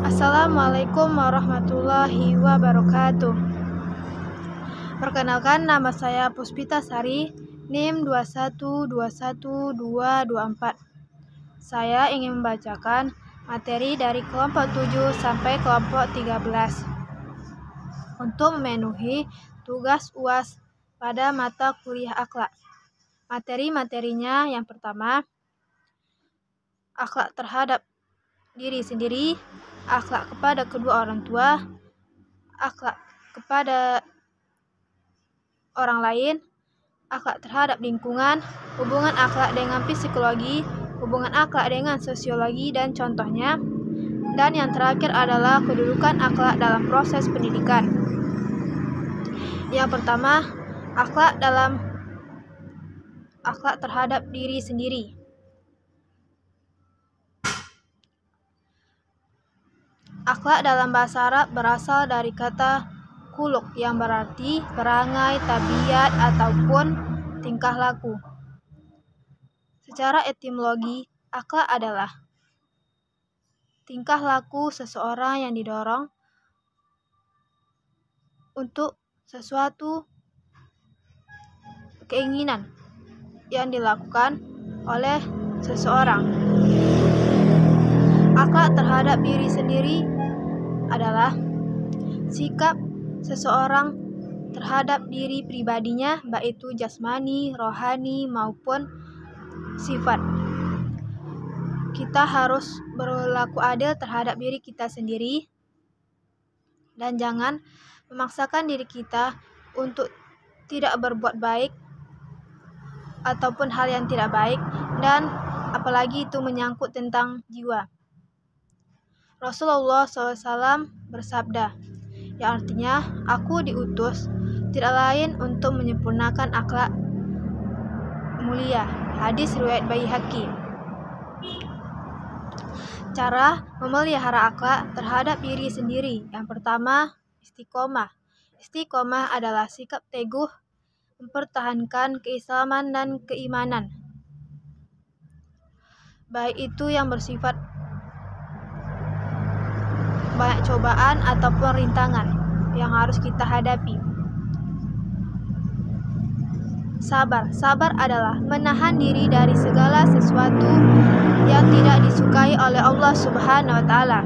Assalamualaikum warahmatullahi wabarakatuh. Perkenalkan, nama saya Puspita Sari, NIM 2121224. Saya ingin membacakan materi dari kelompok 7 sampai kelompok 13 untuk memenuhi tugas UAS pada mata kuliah akhlak. Materi-materinya yang pertama, akhlak terhadap diri sendiri, akhlak kepada kedua orang tua, akhlak kepada orang lain, akhlak terhadap lingkungan, hubungan akhlak dengan psikologi, hubungan akhlak dengan sosiologi dan contohnya, dan yang terakhir adalah kedudukan akhlak dalam proses pendidikan. Yang pertama, akhlak terhadap diri sendiri. Akhlak dalam bahasa Arab berasal dari kata khuluq yang berarti perangai, tabiat, ataupun tingkah laku. Secara etimologi, akhlak adalah tingkah laku seseorang yang didorong untuk sesuatu keinginan yang dilakukan oleh seseorang. Akhlak terhadap diri sendiri adalah sikap seseorang terhadap diri pribadinya, baik itu jasmani, rohani, maupun sifat. Kita harus berlaku adil terhadap diri kita sendiri dan jangan memaksakan diri kita untuk tidak berbuat baik ataupun hal yang tidak baik, dan apalagi itu menyangkut tentang jiwa. Rasulullah SAW bersabda, yang artinya, aku diutus tidak lain untuk menyempurnakan akhlak mulia. Hadis riwayat Baihaqi. Cara memelihara akhlak terhadap diri sendiri. Yang pertama, istiqomah. Istiqomah adalah sikap teguh mempertahankan keislaman dan keimanan, baik itu yang bersifat banyak cobaan ataupun rintangan yang harus kita hadapi. Sabar adalah menahan diri dari segala sesuatu yang tidak disukai oleh Allah Subhanahu wa Ta'ala.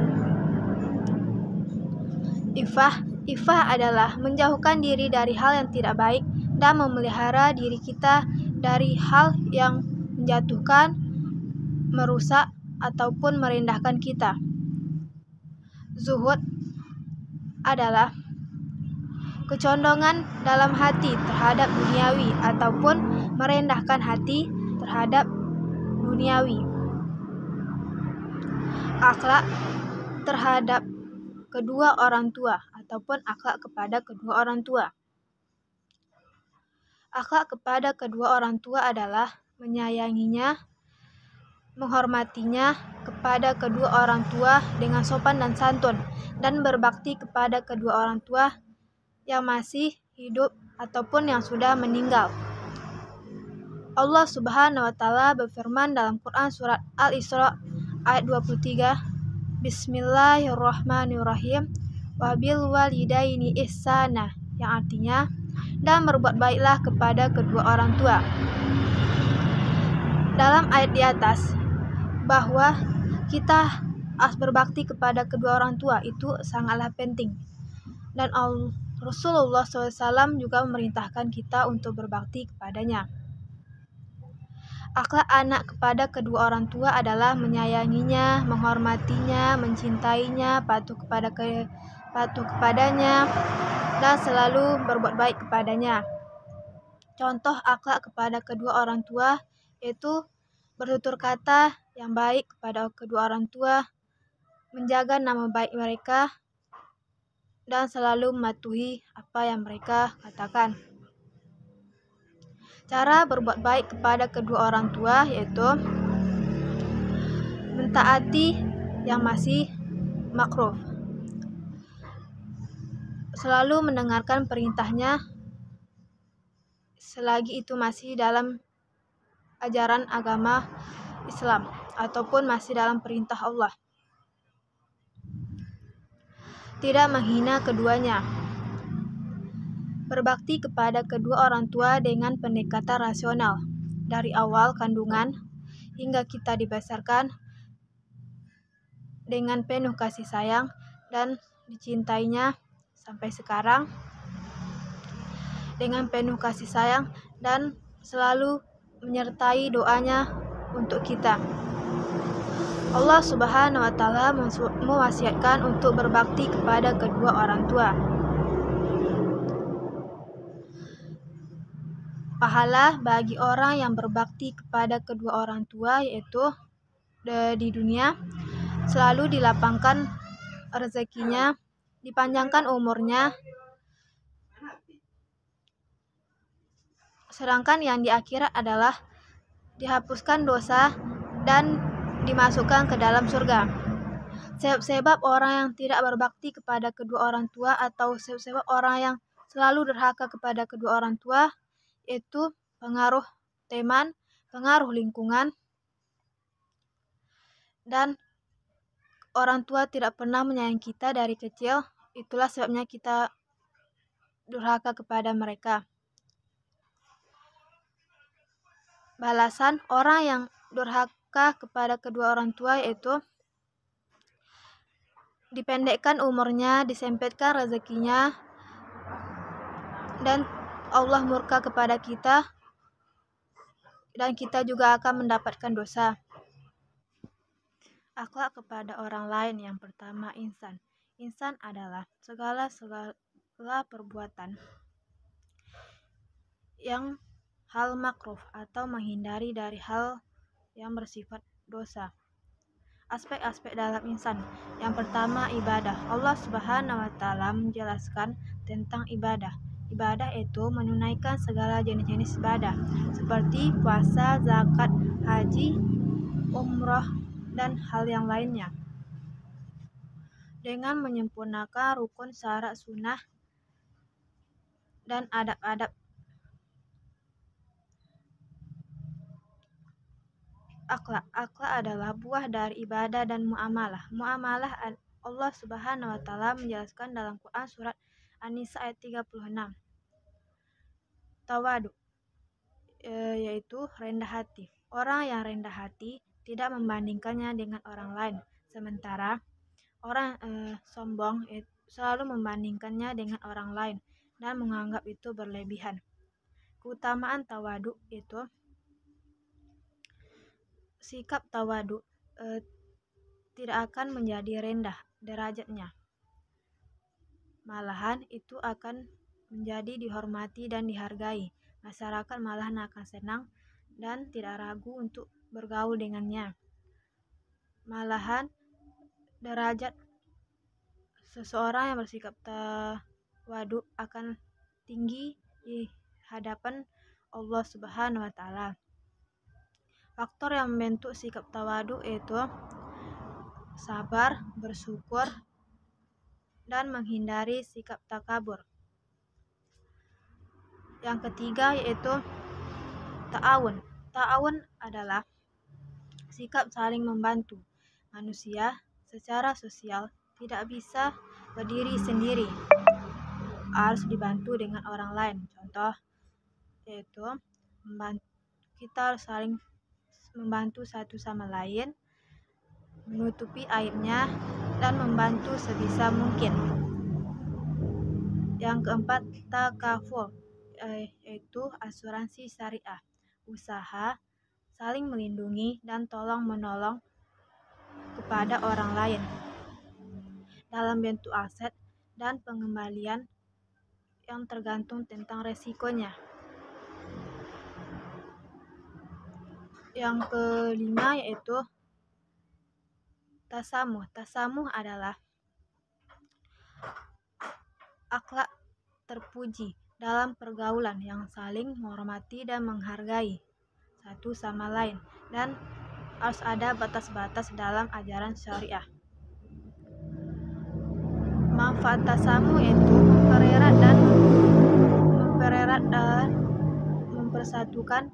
Ifah adalah menjauhkan diri dari hal yang tidak baik dan memelihara diri kita dari hal yang menjatuhkan, merusak, ataupun merendahkan kita. Zuhud adalah kecondongan dalam hati terhadap duniawi ataupun merendahkan hati terhadap duniawi. Akhlak terhadap kedua orang tua ataupun akhlak kepada kedua orang tua. Akhlak kepada kedua orang tua adalah menyayanginya, menghormatinya kepada kedua orang tua dengan sopan dan santun, dan berbakti kepada kedua orang tua yang masih hidup ataupun yang sudah meninggal. Allah Subhanahu wa Ta'ala berfirman dalam Quran surat Al-Isra ayat 23, Bismillahirrahmanirrahim, wabil walidaini ihsana, yang artinya, dan berbuat baiklah kepada kedua orang tua. Dalam ayat di atas, bahwa kita harus berbakti kepada kedua orang tua itu sangatlah penting, dan Rasulullah SAW juga memerintahkan kita untuk berbakti kepadanya. Akhlak anak kepada kedua orang tua adalah menyayanginya, menghormatinya, mencintainya, patuh kepadanya, dan selalu berbuat baik kepadanya. Contoh akhlak kepada kedua orang tua yaitu bertutur kata yang baik kepada kedua orang tua, menjaga nama baik mereka, dan selalu mematuhi apa yang mereka katakan. Cara berbuat baik kepada kedua orang tua yaitu mentaati yang masih makruh, selalu mendengarkan perintahnya selagi itu masih dalam ajaran agama Islam. ataupun masih dalam perintah Allah. Tidak menghina keduanya. Berbakti kepada kedua orang tua dengan pendekatan rasional dari awal kandungan hingga kita dibesarkan dengan penuh kasih sayang dan dicintainya sampai sekarang dengan penuh kasih sayang dan selalu menyertai doanya untuk kita. Allah Subhanahu wa Ta'ala mewasiatkan untuk berbakti kepada kedua orang tua. Pahala bagi orang yang berbakti kepada kedua orang tua yaitu di dunia selalu dilapangkan rezekinya, dipanjangkan umurnya, sedangkan yang di akhirat adalah dihapuskan dosa dan dimasukkan ke dalam surga. Sebab orang yang tidak berbakti kepada kedua orang tua atau sebab orang yang selalu durhaka kepada kedua orang tua itu pengaruh teman, pengaruh lingkungan, dan orang tua tidak pernah menyayangi kita dari kecil. Itulah sebabnya kita durhaka kepada mereka. Balasan orang yang durhaka kepada kedua orang tua yaitu dipendekkan umurnya, disempitkan rezekinya, dan Allah murka kepada kita, dan kita juga akan mendapatkan dosa. Akhlak kepada orang lain. Yang pertama, insan. Insan adalah segala perbuatan yang hal makruh atau menghindari dari hal yang bersifat dosa. Aspek-aspek dalam insan. Yang pertama, ibadah. Allah Subhanahu wa Ta'ala menjelaskan tentang ibadah. Ibadah itu menunaikan segala jenis-jenis ibadah seperti puasa, zakat, haji, umrah, dan hal yang lainnya dengan menyempurnakan rukun, syarat, sunnah, dan adab-adab. Akhlak adalah buah dari ibadah dan muamalah. Muamalah Allah Subhanahu wa Ta'ala menjelaskan dalam Quran surat An-Nisa ayat 36. Tawadu yaitu rendah hati. Orang yang rendah hati tidak membandingkannya dengan orang lain. Sementara orang sombong selalu membandingkannya dengan orang lain dan menganggap itu berlebihan. Keutamaan tawadu itu sikap tawadu tidak akan menjadi rendah derajatnya. Malahan itu akan menjadi dihormati dan dihargai. Masyarakat malahan akan senang dan tidak ragu untuk bergaul dengannya. Malahan derajat seseorang yang bersikap tawadu akan tinggi di hadapan Allah Subhanahu wa Ta'ala. Faktor yang membentuk sikap tawadu yaitu sabar, bersyukur, dan menghindari sikap takabur. Yang ketiga yaitu ta'awun. Ta'awun adalah sikap saling membantu. Manusia secara sosial tidak bisa berdiri sendiri, harus dibantu dengan orang lain. Contoh yaitu kita harus saling membantu satu sama lain, menutupi aibnya, dan membantu sebisa mungkin. Yang keempat, takaful, yaitu asuransi syariah. Usaha saling melindungi dan tolong-menolong kepada orang lain dalam bentuk aset dan pengembalian yang tergantung tentang resikonya. Yang kelima yaitu tasamuh. Tasamuh adalah akhlak terpuji dalam pergaulan yang saling menghormati dan menghargai satu sama lain, dan harus ada batas-batas dalam ajaran syariah. Manfaat tasamuh itu mempererat dan mempersatukan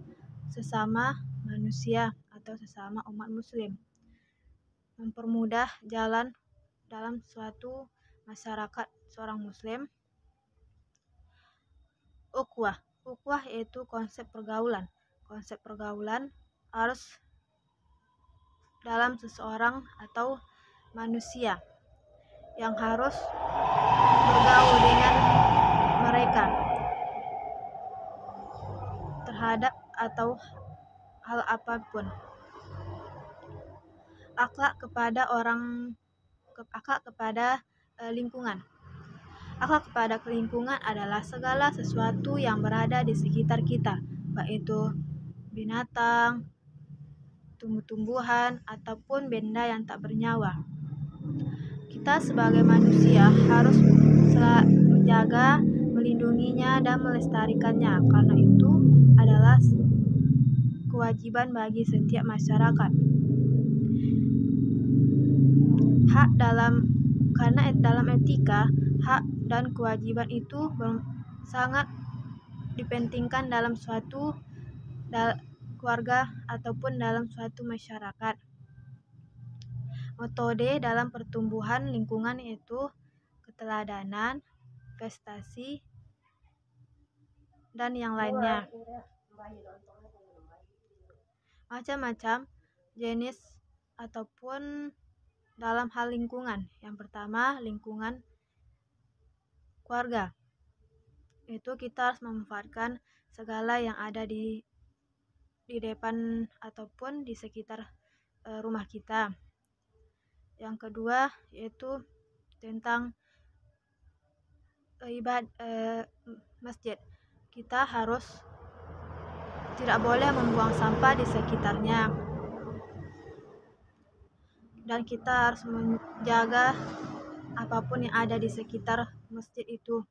sesama manusia atau sesama umat muslim, mempermudah jalan dalam suatu masyarakat seorang muslim. Ukhuwah yaitu konsep pergaulan. Konsep pergaulan harus dalam seseorang atau manusia yang harus bergaul dengan mereka terhadap atau hal apapun. Akhlak kepada lingkungan. Akhlak kepada lingkungan adalah segala sesuatu yang berada di sekitar kita, baik itu binatang, tumbuh-tumbuhan, ataupun benda yang tak bernyawa. Kita sebagai manusia harus menjaga, melindunginya, dan melestarikannya, karena itu adalah kewajiban bagi setiap masyarakat. Karena dalam etika, hak dan kewajiban itu sangat dipentingkan dalam suatu keluarga ataupun dalam suatu masyarakat. Metode dalam pertumbuhan lingkungan yaitu keteladanan, prestasi, dan yang lainnya. Macam-macam jenis ataupun dalam hal lingkungan. Yang pertama, lingkungan keluarga. Itu kita harus memanfaatkan segala yang ada di depan ataupun di sekitar rumah kita. Yang kedua yaitu tentang masjid. Kita harus tidak boleh membuang sampah di sekitarnya, dan kita harus menjaga apapun yang ada di sekitar masjid itu.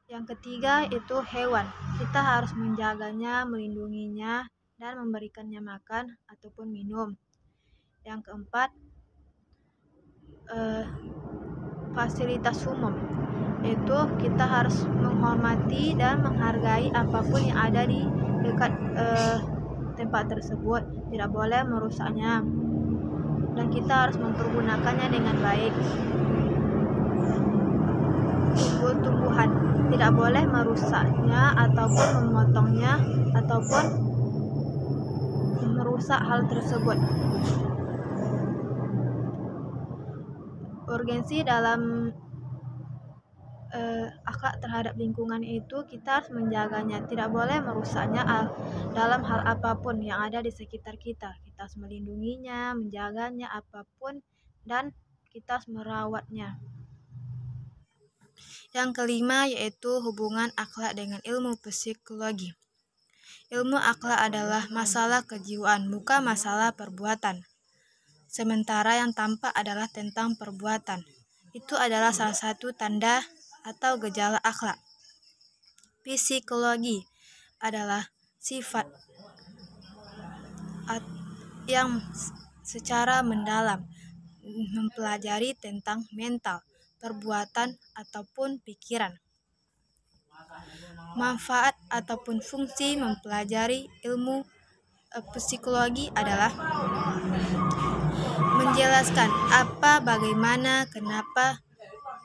Yang ketiga itu hewan. Kita harus menjaganya, melindunginya, dan memberikannya makan ataupun minum. Yang keempat, fasilitas umum, yaitu kita harus menghormati dan menghargai apapun yang ada di dekat tempat tersebut, tidak boleh merusaknya, dan kita harus mempergunakannya dengan baik. Tumbuh-tumbuhan, tidak boleh merusaknya ataupun memotongnya ataupun merusak hal tersebut. Urgensi dalam akhlak terhadap lingkungan itu kita harus menjaganya, tidak boleh merusaknya dalam hal apapun yang ada di sekitar kita. Kita harus melindunginya, menjaganya apapun, dan kita harus merawatnya. Yang kelima yaitu hubungan akhlak dengan ilmu psikologi. Ilmu akhlak adalah masalah kejiwaan, bukan masalah perbuatan. Sementara yang tampak adalah tentang perbuatan. Itu adalah salah satu tanda atau gejala akhlak. Psikologi adalah sifat yang secara mendalam mempelajari tentang mental, perbuatan, ataupun pikiran. Manfaat ataupun fungsi mempelajari ilmu psikologi adalah menjelaskan apa, bagaimana, kenapa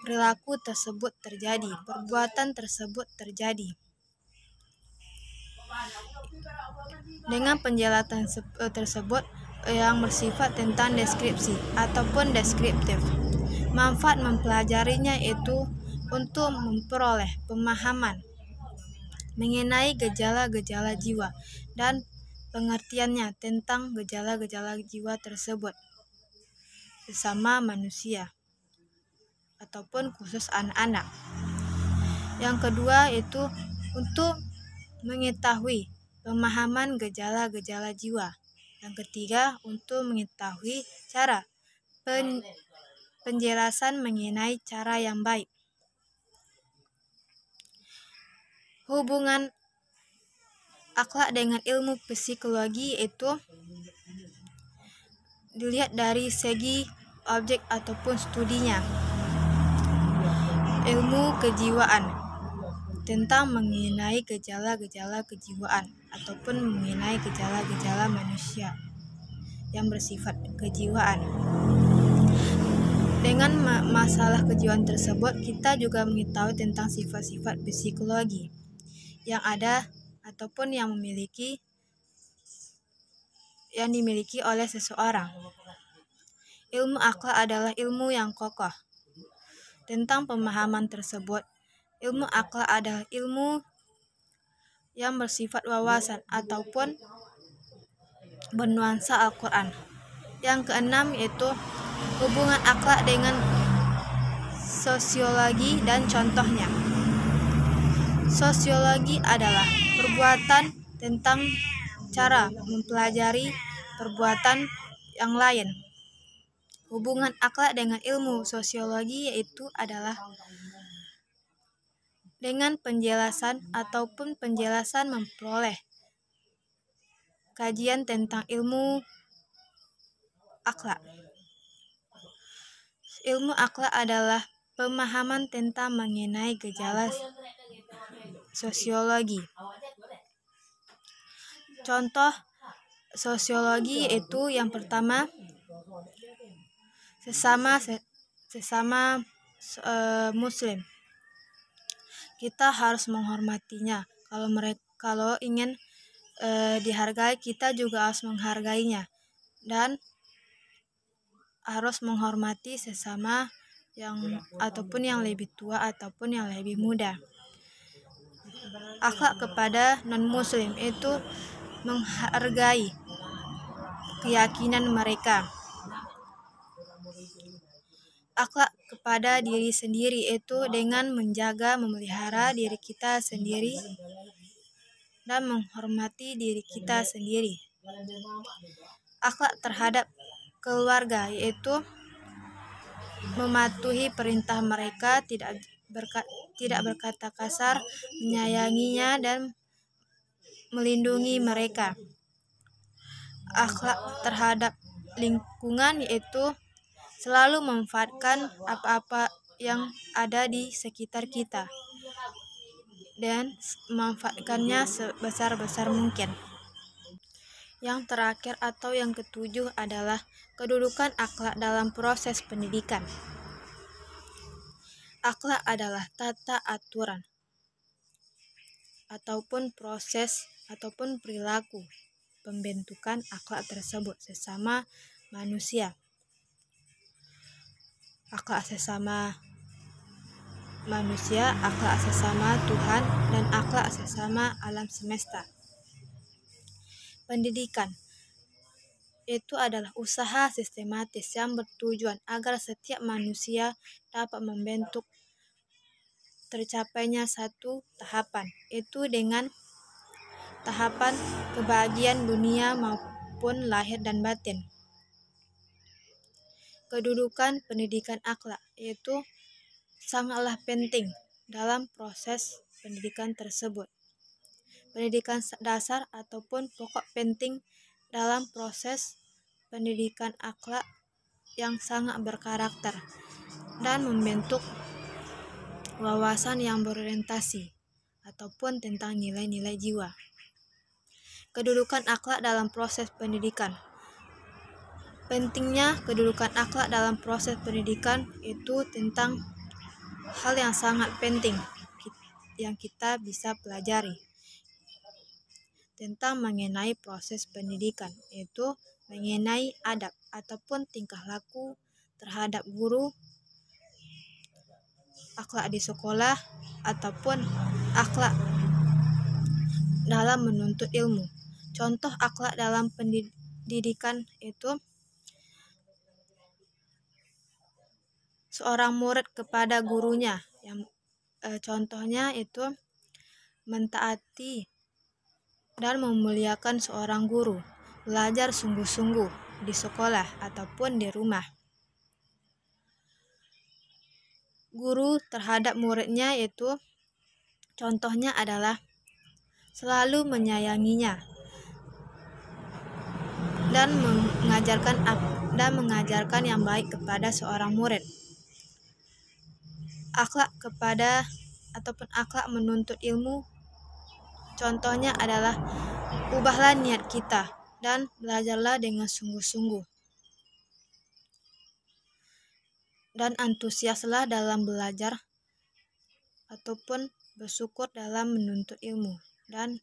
perilaku tersebut terjadi, perbuatan tersebut terjadi. Dengan penjelasan tersebut yang bersifat tentang deskripsi ataupun deskriptif. Manfaat mempelajarinya itu untuk memperoleh pemahaman mengenai gejala-gejala jiwa dan pengertiannya tentang gejala-gejala jiwa tersebut sesama manusia ataupun khusus anak-anak. Yang kedua itu untuk mengetahui pemahaman gejala-gejala jiwa. Yang ketiga untuk mengetahui cara penjelasan mengenai cara yang baik. Hubungan akhlak dengan ilmu psikologi itu dilihat dari segi objek ataupun studinya. Ilmu kejiwaan tentang mengenai gejala-gejala kejiwaan ataupun mengenai gejala-gejala manusia. yang bersifat kejiwaan. Dengan masalah kejiwaan tersebut, kita juga mengetahui tentang sifat-sifat psikologi yang ada ataupun yang dimiliki oleh seseorang. Ilmu akhlak adalah ilmu yang kokoh. Tentang pemahaman tersebut, ilmu akhlak adalah ilmu yang bersifat wawasan ataupun bernuansa Al-Quran. Yang keenam yaitu hubungan akhlak dengan sosiologi dan contohnya. Sosiologi adalah perbuatan tentang cara mempelajari perbuatan yang lain. Hubungan akhlak dengan ilmu sosiologi yaitu adalah dengan penjelasan ataupun penjelasan memperoleh kajian tentang ilmu akhlak. Ilmu akhlak adalah pemahaman tentang mengenai gejala sosiologi. Contoh sosiologi itu yang pertama sesama Muslim. Kita harus menghormatinya. Kalau ingin dihargai, kita juga harus menghargainya dan harus menghormati sesama ataupun yang lebih tua ataupun yang lebih muda. Akhlak kepada non-muslim itu menghargai keyakinan mereka. Akhlak kepada diri sendiri itu dengan menjaga, memelihara diri kita sendiri dan menghormati diri kita sendiri. Akhlak terhadap keluarga yaitu mematuhi perintah mereka, tidak berkata kasar, menyayanginya dan melindungi mereka. Akhlak terhadap lingkungan yaitu selalu memanfaatkan apa-apa yang ada di sekitar kita dan memanfaatkannya sebesar-besar mungkin. Yang terakhir atau yang ketujuh adalah kedudukan akhlak dalam proses pendidikan. Akhlak adalah tata aturan ataupun proses ataupun perilaku pembentukan akhlak tersebut sesama manusia. Akhlak sesama manusia, akhlak sesama Tuhan, dan akhlak sesama alam semesta. Pendidikan itu adalah usaha sistematis yang bertujuan agar setiap manusia dapat membentuk tercapainya satu tahapan, itu dengan tahapan kebahagiaan dunia maupun lahir dan batin. Kedudukan pendidikan akhlak itu sangatlah penting dalam proses pendidikan tersebut. Pendidikan dasar ataupun pokok penting dalam proses pendidikan akhlak yang sangat berkarakter dan membentuk wawasan yang berorientasi ataupun tentang nilai-nilai jiwa. Kedudukan akhlak dalam proses pendidikan. Pentingnya kedudukan akhlak dalam proses pendidikan itu tentang hal yang sangat penting yang kita bisa pelajari tentang mengenai proses pendidikan, yaitu mengenai adab ataupun tingkah laku terhadap guru, akhlak di sekolah, ataupun akhlak dalam menuntut ilmu. Contoh akhlak dalam pendidikan itu seorang murid kepada gurunya, yang contohnya itu mentaati dan memuliakan seorang guru, belajar sungguh-sungguh di sekolah ataupun di rumah. Guru terhadap muridnya itu contohnya adalah selalu menyayanginya dan mengajarkan yang baik kepada seorang murid. Akhlak kepada ataupun akhlak menuntut ilmu contohnya adalah ubahlah niat kita dan belajarlah dengan sungguh-sungguh. Dan antusiaslah dalam belajar ataupun bersyukur dalam menuntut ilmu, dan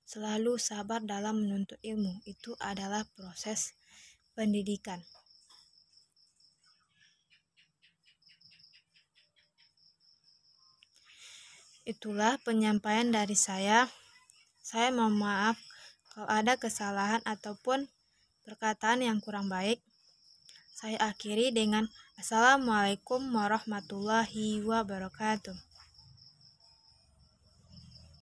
selalu sabar dalam menuntut ilmu. Itu adalah proses pendidikan. Itulah penyampaian dari saya. Saya mohon maaf kalau ada kesalahan ataupun perkataan yang kurang baik. Saya akhiri dengan Assalamualaikum warahmatullahi wabarakatuh.